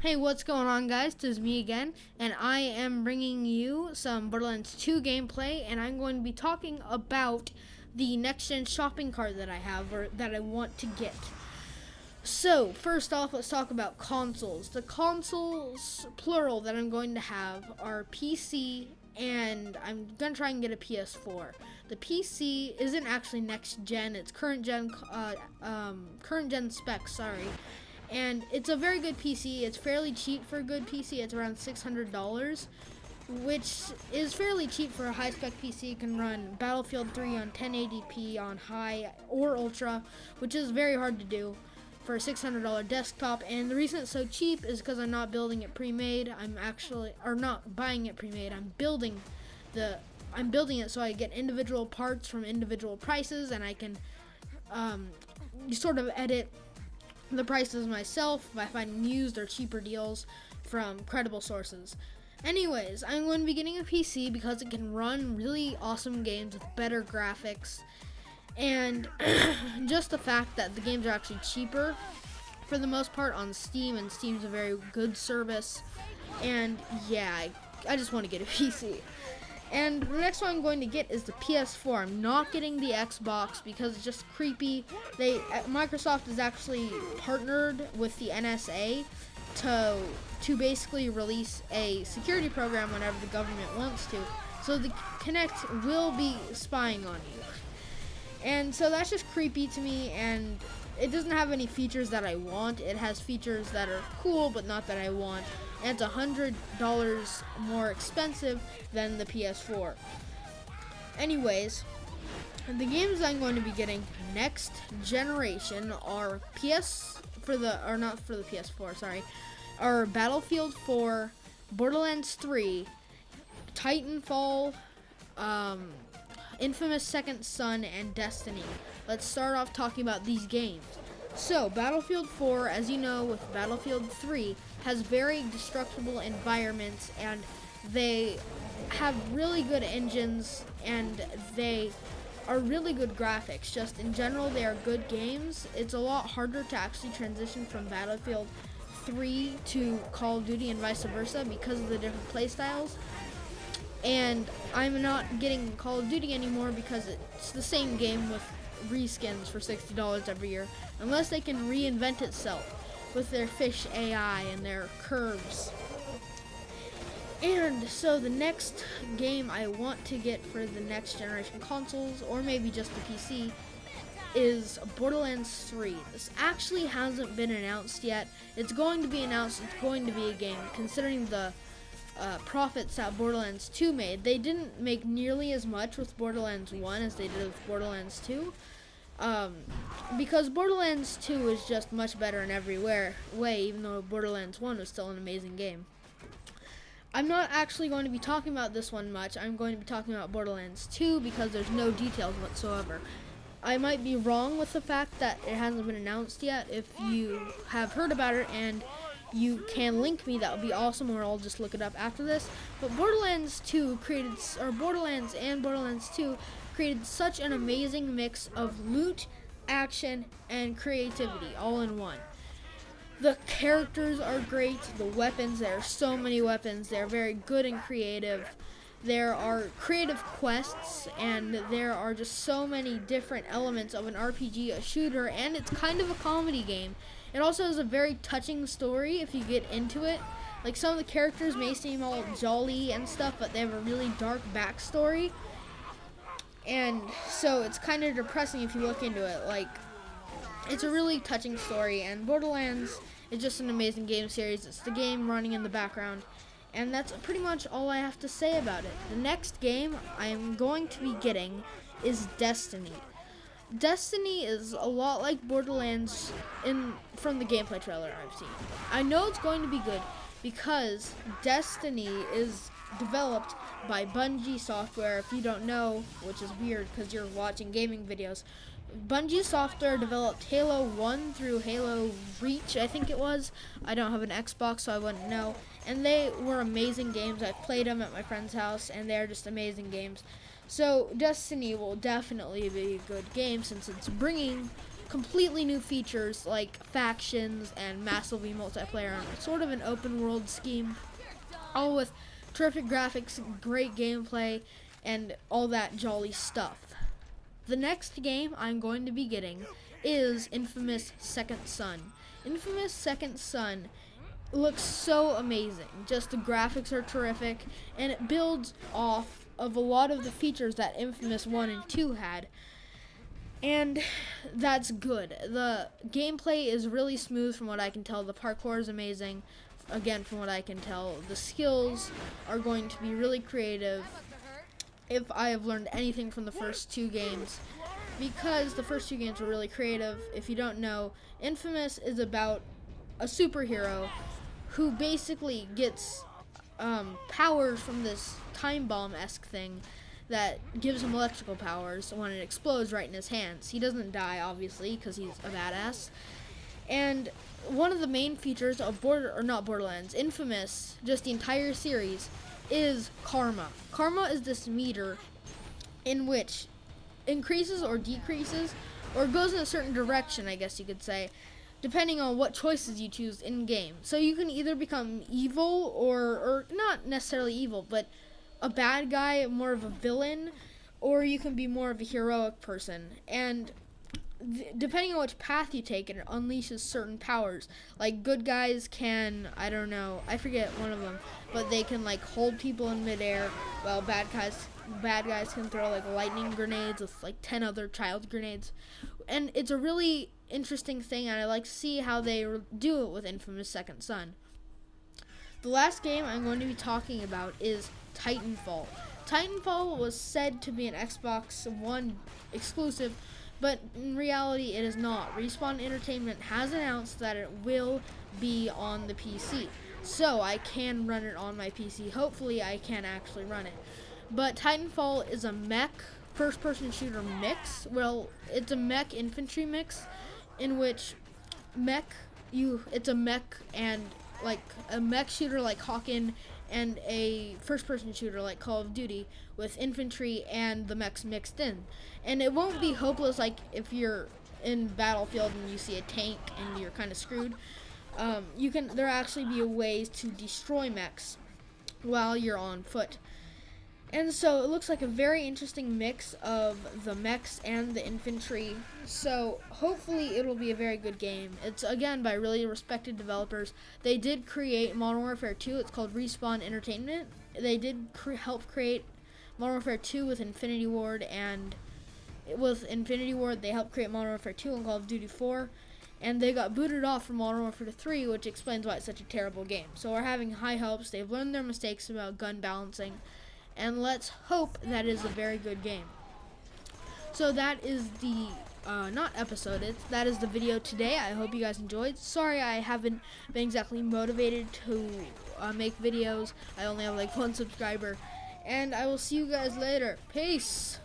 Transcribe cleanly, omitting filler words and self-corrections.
Hey, what's going on, guys? This is me again, and I am bringing you some Borderlands 2 gameplay, and I'm going to be talking about the next-gen shopping cart that I have, or that I want to get. So, first off, let's talk about consoles. The consoles, plural, that I'm going to have are PC, and I'm going to try and get a PS4. The PC isn't actually next-gen, it's current-gen specs, sorry. And it's a very good PC. It's fairly cheap for a good PC. It's around $600, which is fairly cheap for a high-spec PC. It can run Battlefield 3 on 1080p on high or ultra, which is very hard to do for a $600 desktop. And the reason it's so cheap is because I'm not building it pre-made. Not buying it pre-made. I'm building it so I get individual parts from individual prices, and I can sort of edit the prices myself by finding used or cheaper deals from credible sources. Anyways, I'm going to be getting a PC because it can run really awesome games with better graphics, and just the fact that the games are actually cheaper for the most part on Steam, and Steam's a very good service. And yeah, I just want to get a PC. And the next one I'm going to get is the PS4. I'm not getting the Xbox because it's just creepy. Microsoft is actually partnered with the NSA to basically release a security program whenever the government wants to. So the Kinect will be spying on you. And so that's just creepy to me, and it doesn't have any features that I want. It has features that are cool, but not that I want. And it's $100 more expensive than the PS4. Anyways, the games I'm going to be getting next generation are are Battlefield 4, Borderlands 3, Titanfall, Infamous Second Son, and Destiny. Let's start off talking about these games. So, Battlefield 4, as you know, with Battlefield 3, has very destructible environments, and they have really good engines, and they are really good graphics. Just in general, they are good games. It's a lot harder to actually transition from Battlefield 3 to Call of Duty and vice versa because of the different playstyles. And I'm not getting Call of Duty anymore because it's the same game with reskins for $60 every year, unless they can reinvent itself with their fish AI and their curves. And so the next game I want to get for the next generation consoles, or maybe just the PC, is Borderlands 3. This actually hasn't been announced yet. It's going to be announced. It's going to be a game. Considering the profits that Borderlands 2 made, they didn't make nearly as much with Borderlands 1 as they did with Borderlands 2. Because Borderlands 2 is just much better in every way, even though Borderlands 1 was still an amazing game. I'm not actually going to be talking about this one much. I'm going to be talking about Borderlands 2 because there's no details whatsoever. I might be wrong with the fact that it hasn't been announced yet. If you have heard about it and you can link me, that would be awesome, or I'll just look it up after this. But Borderlands and Borderlands 2 created such an amazing mix of loot, action, and creativity all in one. The characters are great, the weapons, there are so many weapons, they're very good and creative. There are creative quests, and there are just so many different elements of an RPG, a shooter, and it's kind of a comedy game. It also has a very touching story if you get into it. Like, some of the characters may seem all jolly and stuff, but they have a really dark backstory. And so it's kind of depressing if you look into it. Like, it's a really touching story, and Borderlands is just an amazing game series. It's the game running in the background, and that's pretty much all I have to say about it. The next game I am going to be getting is Destiny. Destiny is a lot like Borderlands from the gameplay trailer I've seen. I know it's going to be good because Destiny is developed by Bungie Software. If you don't know, which is weird because you're watching gaming videos, Bungie Software developed Halo 1 through Halo Reach, I think it was. I don't have an Xbox, so I wouldn't know. And they were amazing games. I've played them at my friend's house, and they're just amazing games. So Destiny will definitely be a good game since it's bringing completely new features like factions and massively multiplayer, and sort of an open world scheme, all with terrific graphics, great gameplay, and all that jolly stuff. The next game I'm going to be getting is Infamous Second Son. Infamous Second Son looks so amazing. Just the graphics are terrific, and it builds off of a lot of the features that Infamous 1 and 2 had. And that's good. The gameplay is really smooth from what I can tell. The parkour is amazing. Again, from what I can tell, the skills are going to be really creative, if I have learned anything from the first two games, because the first two games were really creative. If you don't know, Infamous is about a superhero who basically gets powers from this time bomb-esque thing that gives him electrical powers when it explodes right in his hands. He doesn't die, obviously, because he's a badass. And one of the main features of Borderlands, Infamous, just the entire series, is karma. Karma is this meter in which increases or decreases, or goes in a certain direction, I guess you could say, depending on what choices you choose in game. So you can either become evil or not necessarily evil, but a bad guy, more of a villain, or you can be more of a heroic person. And depending on which path you take, it unleashes certain powers. Like, good guys can, I don't know, I forget one of them, but they can like hold people in midair, while bad guys can throw like lightning grenades with like 10 other child grenades. And it's a really interesting thing, and I like to see how they do it with Infamous Second Son. The last game I'm going to be talking about is Titanfall. Titanfall was said to be an Xbox One exclusive, but in reality it is not. Respawn Entertainment has announced that it will be on the PC, so I can run it on my PC. Hopefully I can actually run it. But Titanfall is a mech first-person shooter mix. Well, it's a mech infantry mix, in which it's a mech and like a mech shooter like Hawken, and a first-person shooter like Call of Duty, with infantry and the mechs mixed in. And it won't be hopeless like if you're in Battlefield and you see a tank and you're kind of screwed. There actually be ways to destroy mechs while you're on foot. And so it looks like a very interesting mix of the mechs and the infantry. So hopefully it'll be a very good game. It's, again, by really respected developers. They did create Modern Warfare 2. It's called Respawn Entertainment. They did help create Modern Warfare 2 with Infinity Ward, and with Infinity Ward they helped create Modern Warfare 2 and Call of Duty 4. And they got booted off from Modern Warfare 3, which explains why it's such a terrible game. So we're having high hopes. They've learned their mistakes about gun balancing, and let's hope that is a very good game. So that is the, that is the video today. I hope you guys enjoyed. Sorry I haven't been exactly motivated to make videos. I only have like 1 subscriber. And I will see you guys later. Peace!